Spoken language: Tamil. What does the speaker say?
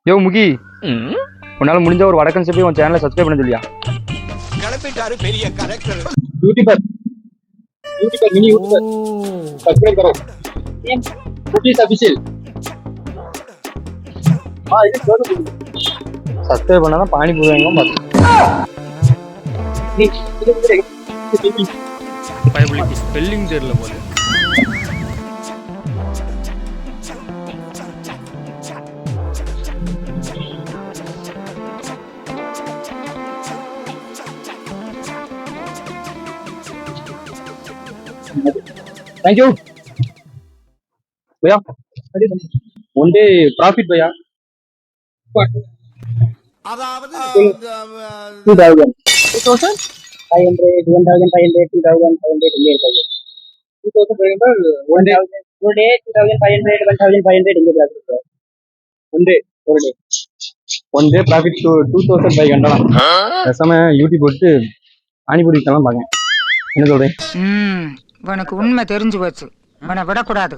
யோ முகி, உன்னால முடிஞ்ச ஒரு வடக்கன் போய் உன் சேனலை சப்ஸ்கிரைப் பண்ண சொல்லியா? கிளப்பிட்டாரு பெரிய collector YouTuber YouTuber mini YouTuber subscribe करो कुकीज ऑफिशियल हां இது சொல்லுங்க சப்ஸ்கிரைப் பண்ணாதான் பானிபூரி வாங்குவோம் பார்த்து. பயபுலிக்கு ஸ்பெல்லிங் தெரியல போல. थैंक यू भैया वन डे प्रॉफिट भैया அதாவது 2000 500 1500 2500 இங்கே இருக்கு 2500 one day 2500 1500 இங்கே இருக்கு one day profit to 2500 பேசாம யூடியூப் போட்டு பானிபூரி விற்கலாம் பாக்கேன். என்ன சொல்றேன்? உனக்கு உண்மை தெரிஞ்சு போச்சு. அவனை விடக்கூடாது.